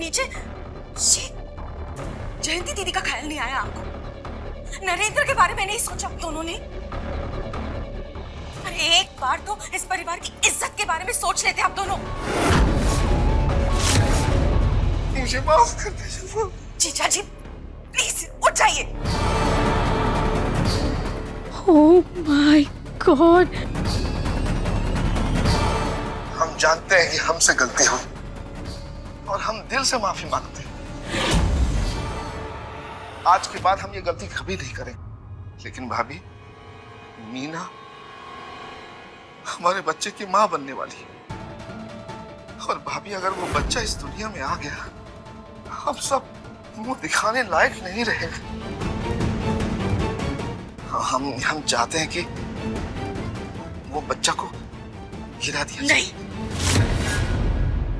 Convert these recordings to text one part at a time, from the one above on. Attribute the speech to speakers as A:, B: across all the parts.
A: नीचे। जयंती दीदी का ख्याल नहीं आया आपको? नरेंद्र के बारे में नहीं सोचा दोनों ने? अरे एक बार तो इस परिवार की इज्जत के बारे में सोच लेते आप दोनों।
B: मुझे माफ कर दीजिए।
A: जीजा जी प्लीज उठ जाइए।
C: Oh my God.
B: हम जानते हैं कि हमसे गलती हुई और हम दिल से माफी मांगते हैं। आज के बाद हम ये गलती कभी नहीं करेंगे। लेकिन भाभी, मीना हमारे बच्चे की मां बनने वाली है और भाभी अगर वो बच्चा इस दुनिया में आ गया, हम सब मुंह दिखाने लायक नहीं रहेंगे। हम चाहते हैं कि वो बच्चा को गिरा दिया जाए।
A: नहीं,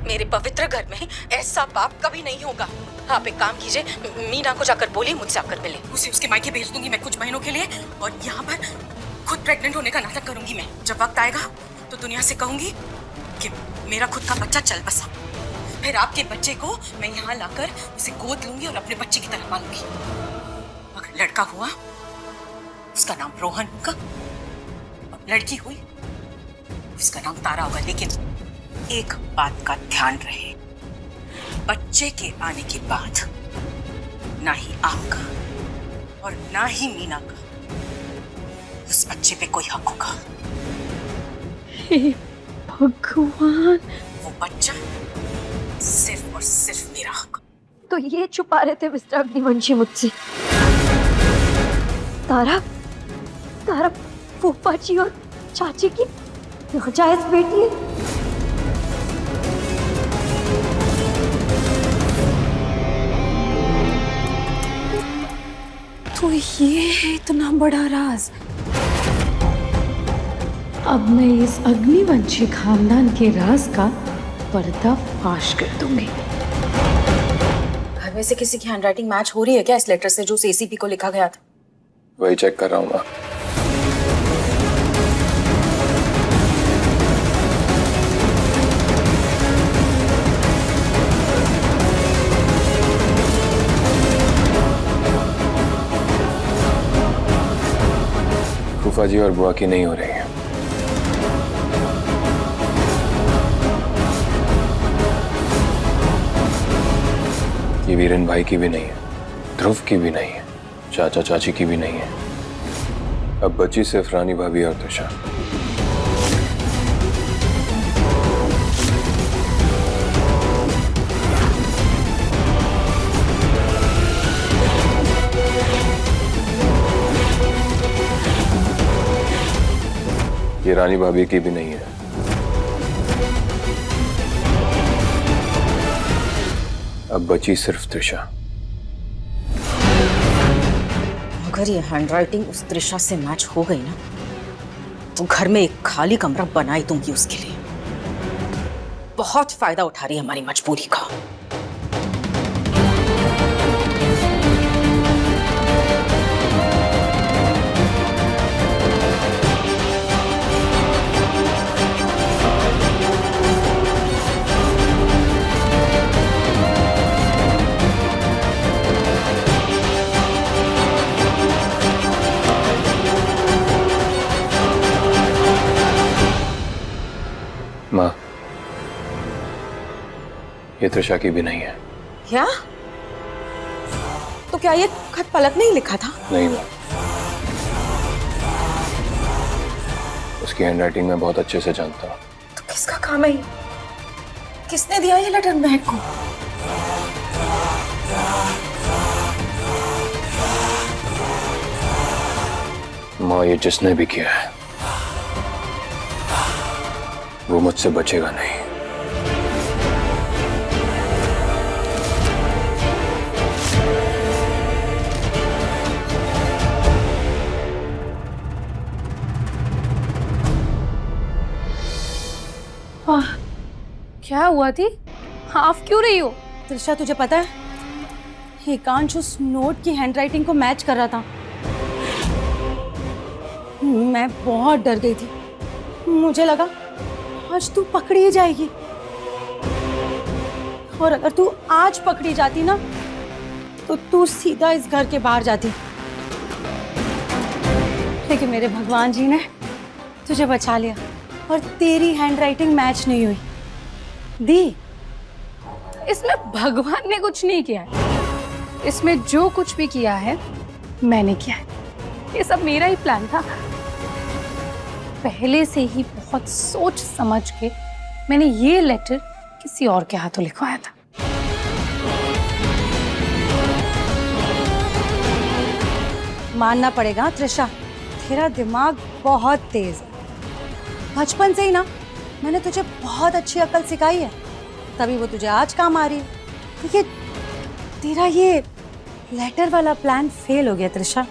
A: मेरे पवित्र घर में ऐसा पाप कभी नहीं होगा। आप एक काम कीजिए, मीना को जाकर बोलिए मुझसे आकर मिले। उसे उसके मायके भेज दूंगी मैं कुछ महीनों के लिए और यहाँ पर खुद प्रेग्नेंट होने का नाटक करूंगी मैं। जब वक्त आएगा तो दुनिया से कहूंगी कि मेरा खुद का बच्चा चल बसा। फिर आपके बच्चे को मैं यहाँ लाकर उसे गोद लूंगी और अपने बच्चे की तरह पालूंगी। अगर लड़का हुआ उसका नाम रोहन होगा और लड़की हुई उसका नाम तारा होगा। लेकिन एक बात का ध्यान रहे, बच्चे के आने के बाद ना ही आपका और ना ही मीना का उस बच्चे पे कोई हक होगा।
C: हे भगवान।
A: वो बच्चा सिर्फ और सिर्फ मेरा हक।
C: तो ये छुपा रहे थे मिस्टर अग्निवंशी मुझसे। तारा तारा फूफा जी और चाची की नाजायज बेटी है। तो ये है इतना बड़ा राज। अब मैं इस अग्निवंशी खानदान के राज का पर्दाफाश कर दूंगी।
A: घर में से किसी की हैंडराइटिंग मैच हो रही है क्या इस लेटर से जो एसीपी को लिखा गया था?
B: वही चेक कर रहा हूँ। फूफा जी और बुआ की नहीं हो रही है। ये वीरेन भाई की भी नहीं है, ध्रुव की भी नहीं है, चाचा चाची की भी नहीं है। अब बची सिर्फ रानी भाभी और त्रिशा। ये रानी भाभी की भी नहीं है। अब बची सिर्फ त्रिशा।
A: अगर ये हैंडराइटिंग उस त्रिशा से मैच हो गई ना तो घर में एक खाली कमरा बनाई दूंगी उसके लिए। बहुत फायदा उठा रही है हमारी मजबूरी का।
B: माँ, ये त्रिशा की भी नहीं है।
A: क्या? तो क्या ये खत पलक ने ही लिखा था?
B: नहीं माँ, उसकी हैंडराइटिंग मैं बहुत अच्छे से जानता हूँ।
A: तो किसका काम है ये? किसने दिया ये लेटर महक को?
B: माँ, ये जिसने भी किया है वो मुझसे बचेगा नहीं।
C: क्या हुआ थी? हाफ क्यों रही हो?
D: त्रिशा, तुझे पता है एकांश उस नोट की हैंडराइटिंग को मैच कर रहा था। मैं बहुत डर गई थी। मुझे लगा आज तू पकड़ी ही जाएगी। और अगर तू आज पकड़ी जाती ना तो तू सीधा इस घर के बाहर जाती। लेकिन मेरे भगवान जी ने तुझे बचा लिया और तेरी हैंडराइटिंग मैच नहीं हुई। दी,
C: इसमें भगवान ने कुछ नहीं किया है, इसमें जो कुछ भी किया है मैंने किया है। ये सब मेरा ही प्लान था। पहले से ही बहुत सोच समझ के मैंने ये लेटर किसी और के हाथों लिखवाया था।
D: मानना पड़ेगा त्रिशा, तेरा दिमाग बहुत तेज है। बचपन से ही ना मैंने तुझे बहुत अच्छी अकल सिखाई है, तभी वो तुझे आज काम आ रही है। तो ये तेरा ये लेटर वाला प्लान फेल हो गया त्रिशा।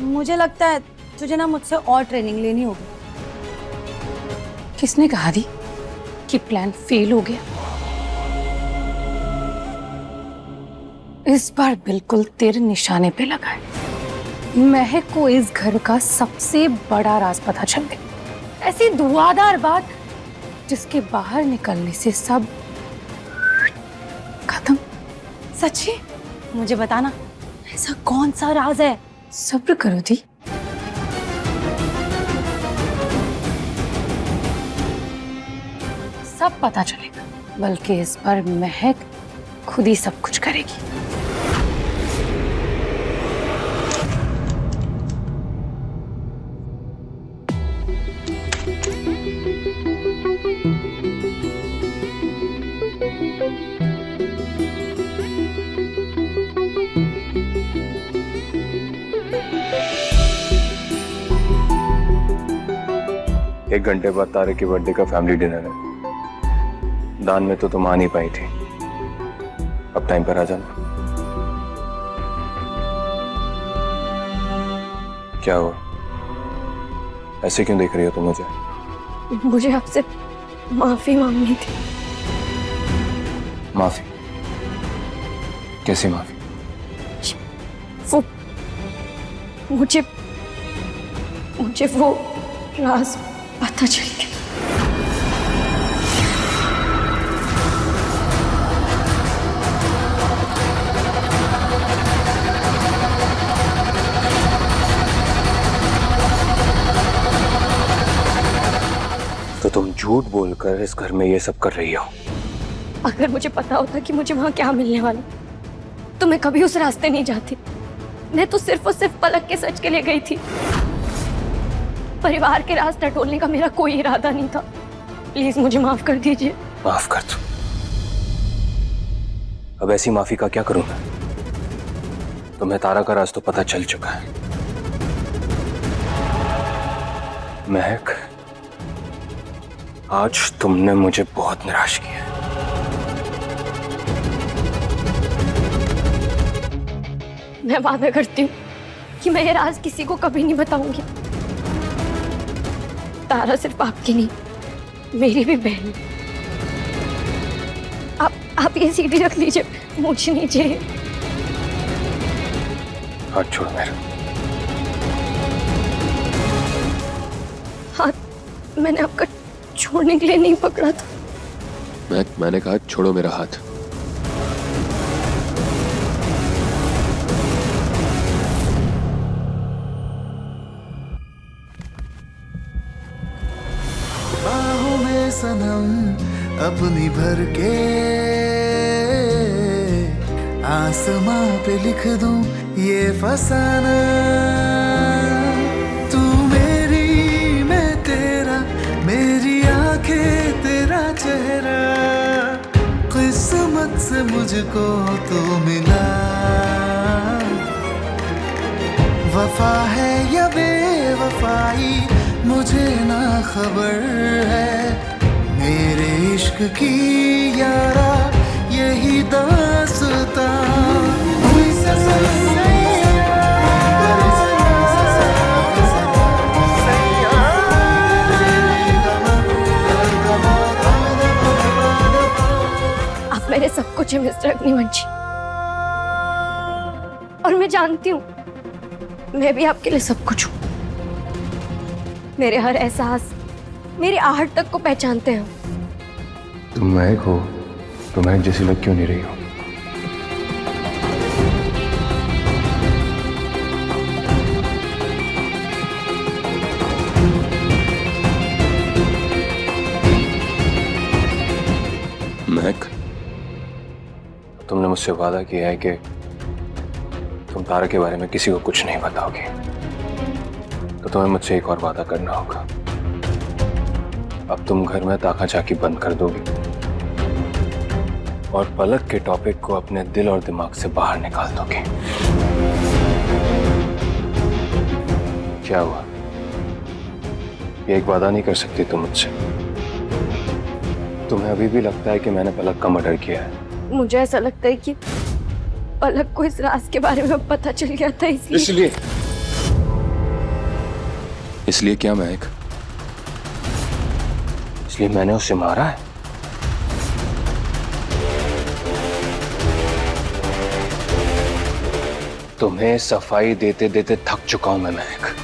D: मुझे लगता है तुझे ना मुझसे और ट्रेनिंग लेनी होगी।
C: किसने कहा दी कि प्लान फेल हो गया? इस बार बिल्कुल तेरे निशाने पे लगा है। महक को इस घर का सबसे बड़ा राज पता चल गया। ऐसी धुआंधार बात जिसके बाहर निकलने से सब खत्म।
D: सच्ची? मुझे बताना, ऐसा कौन सा राज है?
C: सब्र करो दी। सब पता चलेगा, बल्कि इस बार महक खुद ही सब कुछ करेगी।
B: एक घंटे बाद तारे के बर्थडे का फैमिली डिनर है। दान में तो तुम आ नहीं पाई थी, अब टाइम पर आ जाना। क्या हुआ, ऐसे क्यों देख रही हो तुम मुझे?
C: मुझे आपसे माफी मांगनी थी।
B: माफी? कैसी माफी?
C: वो मुझे वो राज पता चल गया।
B: तो तुम झूठ बोलकर इस घर में ये सब कर रही हो?
C: अगर मुझे पता होता कि मुझे वहां क्या मिलने वाला तो मैं कभी उस रास्ते नहीं जाती। मैं तो सिर्फ और सिर्फ पलक के सच के लिए गई थी। परिवार के राज टटोलने का मेरा कोई इरादा नहीं था। प्लीज मुझे माफ कर दीजिए।
B: माफ कर दो। अब ऐसी माफी का क्या करूं मैं? तुम्हें तारा का राज तो पता चल चुका है। महक, आज तुमने मुझे बहुत निराश किया।
C: मैं वादा करती हूँ कि मैं ये राज किसी को कभी नहीं बताऊंगी। तारा सिर्फ आपकी नहीं, मेरी भी बहन। आप ये सीढ़ी रख लीजिए, मुझे नहीं चाहिए।
B: हाथ छोड़ मेरा।
C: हाथ मैंने आपका छोड़ने के लिए नहीं पकड़ा था।
B: मैंने कहा छोड़ो मेरा हाथ।
E: बाहों में सनम अपनी भर के आसमां पे लिख दूं ये फसाना। तू मेरी मैं तेरा, मेरी आंखें तेरा चेहरा, किस्मत से मुझको तो मिला। वफा है या बेवफाई मुझे ना खबर है, मेरे इश्क की यारा यही दास्तां।
C: आप मेरे सब कुछ है मिस्टर अग्निवंशी, और मैं जानती हूँ मैं भी आपके लिए सब कुछ हूँ। मेरे हर एहसास, मेरी आहट तक को पहचानते हैं।
B: तुम महक हो तो महक जैसी लग क्यों नहीं रही हो? महक, तुमने मुझसे वादा किया है कि तुम तारा के बारे में किसी को कुछ नहीं बताओगे, तो तुम्हें मुझसे एक और वादा करना होगा। अब तुम घर में ताका झाकी बंद कर दोगे और पलक के टॉपिक को अपने दिल और दिमाग से बाहर निकाल दोगे। क्या हुआ? ये एक वादा नहीं कर सकती तुम मुझसे? तुम्हें अभी भी लगता है कि मैंने पलक का मर्डर किया है?
C: मुझे ऐसा लगता है कि पलक को इस राज के बारे में पता चल गया था,
B: इसलिए क्या महक? इसलिए मैंने उसे मारा है? तुम्हें सफाई देते देते थक चुका हूं मैं महक।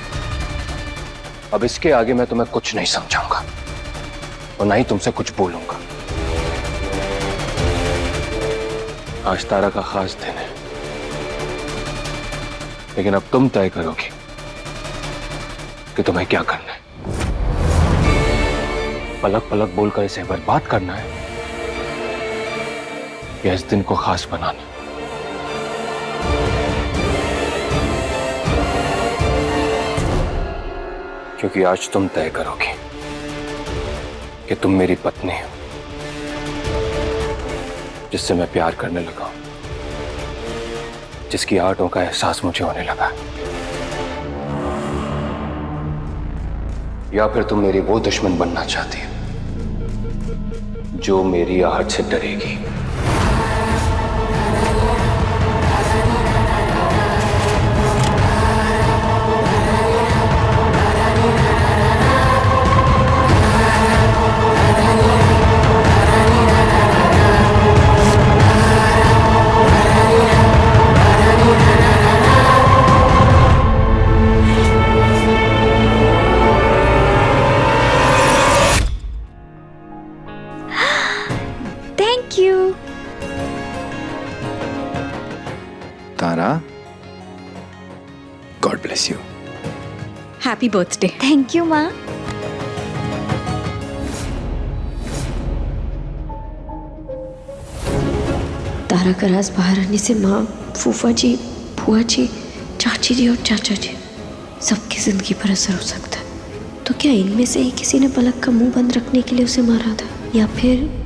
B: अब इसके आगे मैं तुम्हें कुछ नहीं समझाऊंगा और ना ही तुमसे कुछ बोलूंगा। आज तारा का खास दिन है, लेकिन अब तुम तय करोगी कि तुम्हें क्या करना है। पलक पलक बोलकर इसे बर्बाद करना है या इस दिन को खास बनाना है? क्योंकि आज तुम तय करोगे कि तुम मेरी पत्नी हो, जिससे मैं प्यार करने लगा हूं, जिसकी आंटों का एहसास मुझे होने लगा, या फिर तुम मेरी वो दुश्मन बनना चाहती हो जो मेरी आहट से डरेगी।
C: Thank you.
B: Tara, god bless you.
A: Happy birthday.
C: Thank you माँ।
F: तारा का राज बाहर आने से माँ, फूफा जी, बुआ जी, चाची जी और चाचा जी सबकी जिंदगी पर असर हो सकता है। तो क्या इनमें से ही किसी ने पलक का मुंह बंद रखने के लिए उसे मारा था, या फिर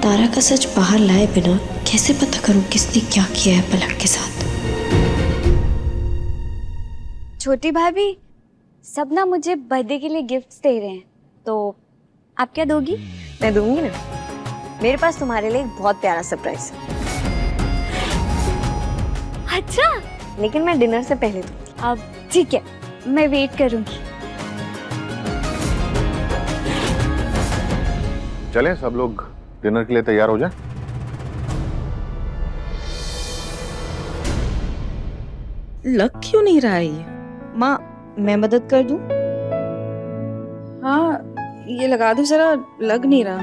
F: तारा का सच बाहर लाए बिना कैसे पता करूं किसने क्या किया है पलक के साथ?
G: छोटी भाभी, सब ना मुझे बर्थडे के लिए गिफ्ट्स दे रहे हैं, तो आप क्या दोगी?
F: मैं दूंगी ना। मेरे पास तुम्हारे लिए एक बहुत प्यारा सरप्राइज है,
G: अच्छा,
F: लेकिन मैं डिनर से पहले दूंगी।
G: अब ठीक है, मैं वेट करूंगी।
H: चलें सब लोग डिनर के लिए तैयार हो जाएं।
I: लग क्यों नहीं रहा है ये? माँ, मैं मदद कर दूं? हाँ, ये लगा दो जरा, लग नहीं रहा।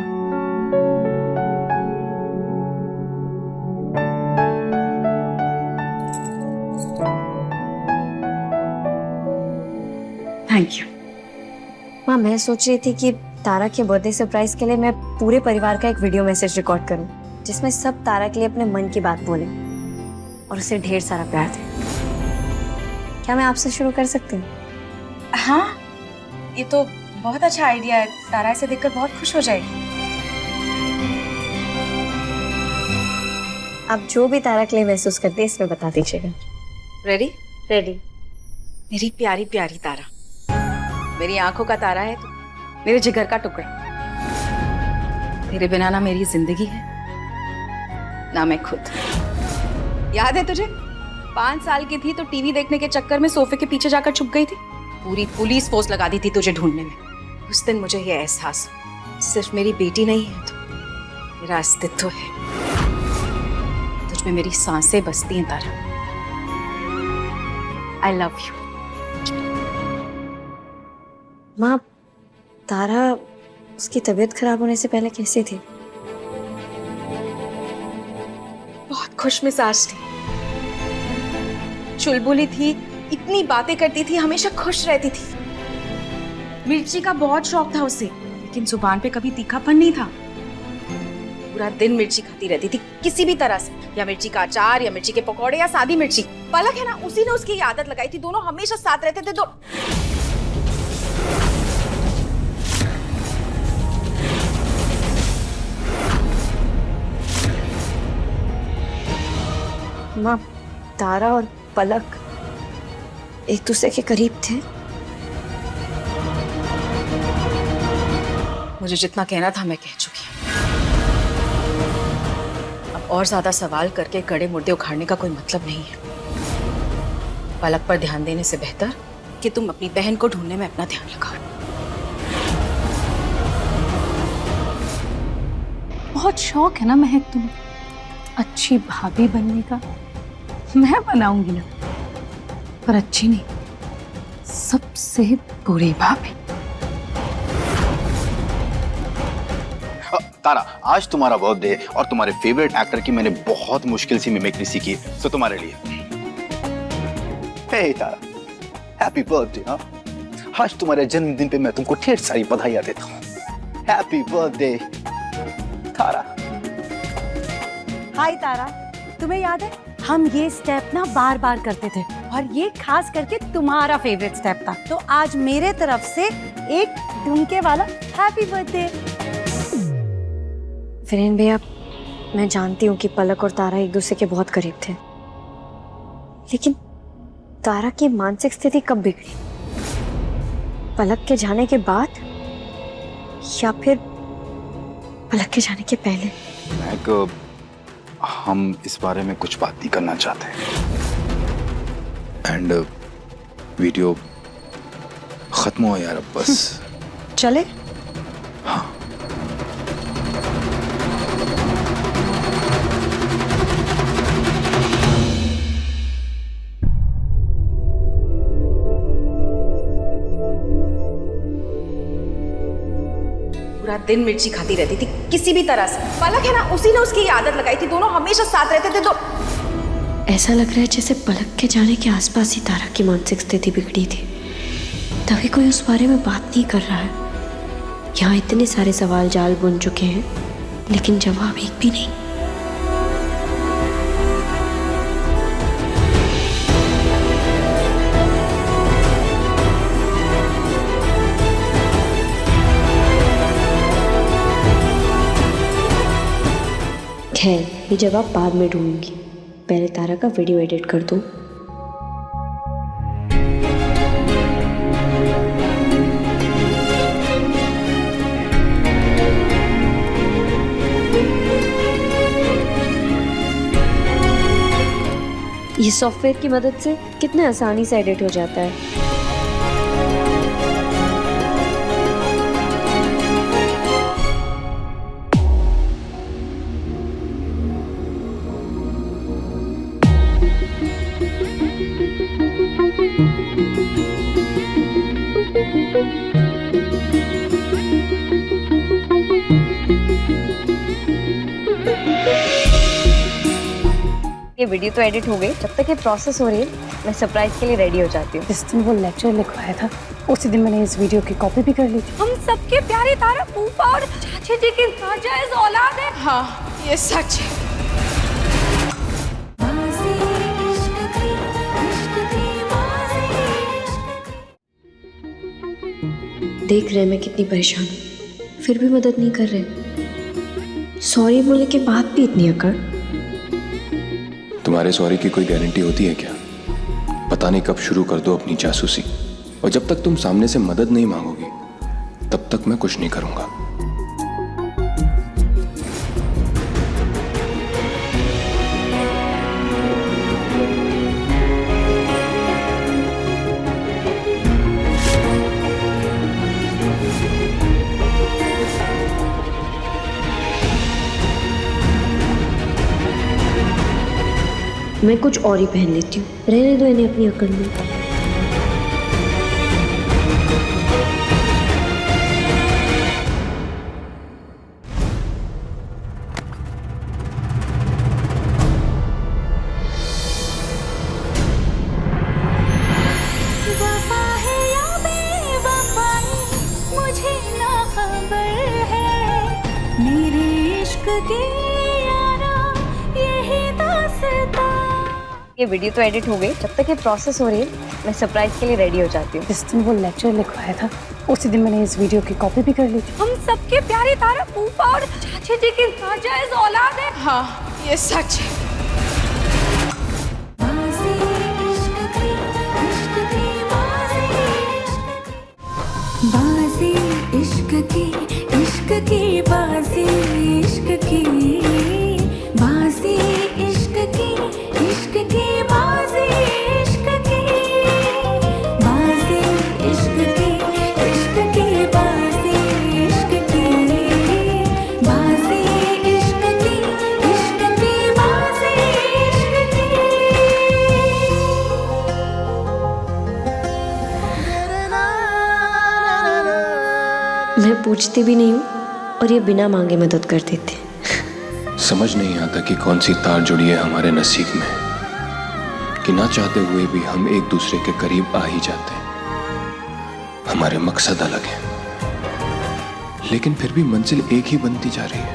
G: Thank you.
F: माँ, मैं सोच रही थी कि तारा के बर्थडे सरप्राइज के लिए मैं पूरे परिवार का एक वीडियो मैसेज रिकॉर्ड करूं, जिसमें सब तारा के लिए अपने मन की बात बोले और उसे ढेर सारा प्यार दें। क्या मैं आपसे शुरू कर सकती हूँ?
I: हाँ, ये तो बहुत अच्छा आइडिया है। तारा इसे देखकर बहुत खुश हो जाएगी।
F: आप जो भी तारा के लिए महसूस करते हैं इसमें बता दीजिएगा।
I: रेडी?
F: रेडी।
I: मेरी प्यारी प्यारी तारा, मेरी आंखों का तारा है तू, मेरे जिगर का टुकड़ा। तेरे बिना ना मेरी जिंदगी है, ना मैं खुद। याद है तुझे 5 साल की थी तो टीवी देखने के चक्कर में सोफे के पीछे जाकर छुप गई थी। पूरी पुलिस फोर्स लगा दी थी तुझे ढूंढने में। उस दिन मुझे ये एहसास हुआ, सिर्फ मेरी बेटी नहीं है तो मेरा अस्तित्व है। तुझ में मेरी सांसें बसती हैं तारा। I love you.
F: माँ, तारा उसकी तबीयत खराब होने से पहले कैसी थी?
I: बहुत खुश मिजाज थी, चुलबुली थी, इतनी बातें करती थी, हमेशा खुश रहती थी। मिर्ची का बहुत शौक था उसे, लेकिन जुबान पे कभी तीखापन नहीं था। पूरा दिन मिर्ची खाती रहती थी किसी भी तरह से, या मिर्ची का अचार या मिर्ची के पकौड़े या सादी मिर्ची। पलक है ना, उसी ने उसकी आदत लगाई थी। दोनों हमेशा साथ रहते थे।
F: माँ, तारा और पलक एक दूसरे के करीब थे।
I: मुझे जितना कहना था मैं कह चुकी हूँ। अब और ज्यादा सवाल करके गड़े मुर्दे उखाड़ने का कोई मतलब नहीं है। पलक पर ध्यान देने से बेहतर कि तुम अपनी बहन को ढूंढने में अपना ध्यान लगाओ।
C: बहुत शौक है ना महक तुम्हें अच्छी भाभी बनने का। मैं बनाऊंगी ना, पर अच्छी नहीं, सबसे बुरी भाभी।
J: तारा, आज तुम्हारा बर्थडे और तुम्हारे फेवरेट एक्टर की मैंने बहुत मुश्किल से मिमिक्री सीखी है, तो तुम्हारे लिए। हे तारा, हैप्पी बर्थडे। हाँ, आज तुम्हारे जन्मदिन पे मैं तुमको ढेर सारी बधाइयां देता हूँ। हैप्पी बर्थडे तारा।
D: हाय तारा, तुम्हें याद है हम ये स्टेप ना बार बार करते थे, और ये खास करके तुम्हारा फेवरेट स्टेप था। तो आज मेरे तरफ से एक डुमके वाला हैप्पी बर्थडे।
F: फिरेन भैया, मैं जानती हूँ कि पलक और तारा एक दूसरे के बहुत करीब थे, लेकिन तारा की मानसिक स्थिति कब बिगड़ी? पलक के जाने के बाद या फिर पलक के जाने के पहले?
J: हम इस बारे में कुछ बात नहीं करना चाहते। एंड वीडियो खत्म हो यार, अब बस
D: चले।
J: हाँ।
I: पूरा दिन मिर्ची खाती रहती थी किसी भी तरह से। पलक है ना, उसी ने उसकी आदत लगाई थी। दोनों हमेशा साथ रहते थे।
F: ऐसा लग रहा है जैसे पलक के जाने के आसपास ही तारा की मानसिक स्थिति बिगड़ी थी, तभी कोई उस बारे में बात नहीं कर रहा है। यहाँ इतने सारे सवाल जाल बुन चुके हैं, लेकिन जवाब एक भी नहीं। खैर, ये जवाब बाद में ढूंढूंगी, पहले तारा का वीडियो एडिट कर दूं। ये सॉफ्टवेयर की मदद से कितने आसानी से एडिट हो जाता है। ये वीडियो तो एडिट हो गई, जब तक ये प्रोसेस हो रही है मैं सरप्राइज के लिए रेडी हो जाती हूँ।
C: जिस दिन वो लेक्चर लिखवाया था उसी दिन मैंने इस वीडियो की कॉपी भी कर ली थी।
A: हम सबके प्यारे तारा फूफा और चाची जी की नाजायज औलाद है। हाँ, ये सच है।
F: देख रहे मैं कितनी परेशान हूँ, फिर भी मदद नहीं कर रहे। सॉरी बोलने के बाद भी इतनी अकड़।
B: तुम्हारे सॉरी की कोई गारंटी होती है क्या? पता नहीं कब शुरू कर दो अपनी जासूसी, और जब तक तुम सामने से मदद नहीं मांगोगी तब तक मैं कुछ नहीं करूंगा।
F: मैं कुछ और ही पहन लेती हूँ, रहने दो इन्हें अपनी अकड़ में। ये वीडियो तो एडिट हो गई, जब तक ये प्रोसेस हो रही है मैं सरप्राइज के लिए रेडी हो जाती हूँ।
C: जिस दिन वो लेक्चर लिखवाया था उसी दिन मैंने इस वीडियो की कॉपी भी कर ली थी।
A: हम सबके प्यारे तारा फूफा और चाचे जी की नाजायज औलाद है। हाँ, ये सच है।
K: बाजी इश्क की बाजी इश्क की बाजी इश्क की बाजी इश्क की बाजी इश्क की बाजी इश्क की बाजी इश्क की बाजी इश्क की।
F: मैं पूछती भी नहीं हूँ और ये बिना मांगे मदद कर देते।
B: समझ नहीं आता कि कौन सी तार जुड़ी है हमारे नसीब में कि ना चाहते हुए भी हम एक दूसरे के करीब आ ही जाते हैं। हमारे मकसद अलग हैं, लेकिन फिर भी मंजिल एक ही बनती जा रही है।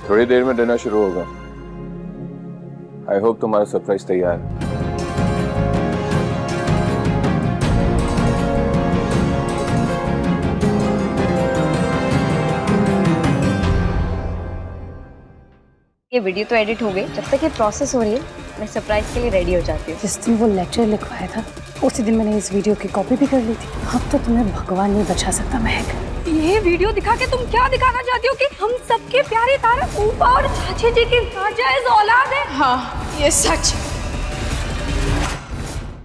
B: थोड़ी देर में डिनर शुरू होगा। आई होप तुम्हारा सरप्राइज तैयार है।
F: ये वीडियो तो एडिट हो गई, जब तक ये प्रोसेस हो रही है मैं सरप्राइज के लिए रेडी हो जाती हूँ।
C: जिस दिन वो लेक्चर लिखवाया था उसी दिन मैंने इस वीडियो की कॉपी भी कर ली थी। अब तो तुम्हें भगवान नहीं बचा सकता महक।
A: ये वीडियो दिखा के तुम क्या दिखाना चाहती हो कि हम सबके प्यारे तारा फूफा और चाचे जी की नाजायज औलाद है। हाँ, ये सच है।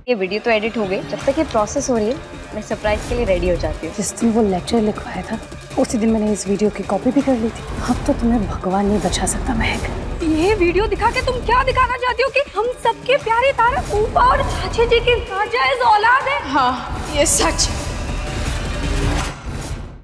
F: ये वीडियो तो एडिट हो गई, जब तक ये प्रोसेस हो रही है मैं सरप्राइज के लिए रेडी हो जाती हूँ।
C: जिस दिन वो लेक्चर लिखवाया था उसी दिन मैंने इस वीडियो की कॉपी भी कर ली थी। अब तो तुम्हें भगवान नहीं बचा सकता महक।
A: ये वीडियो दिखा के तुम क्या दिखाना चाहती हो कि हम सबके प्यारे तारा फूफा और चाचे जी की नाजायज औलाद है। हाँ, ये सच है।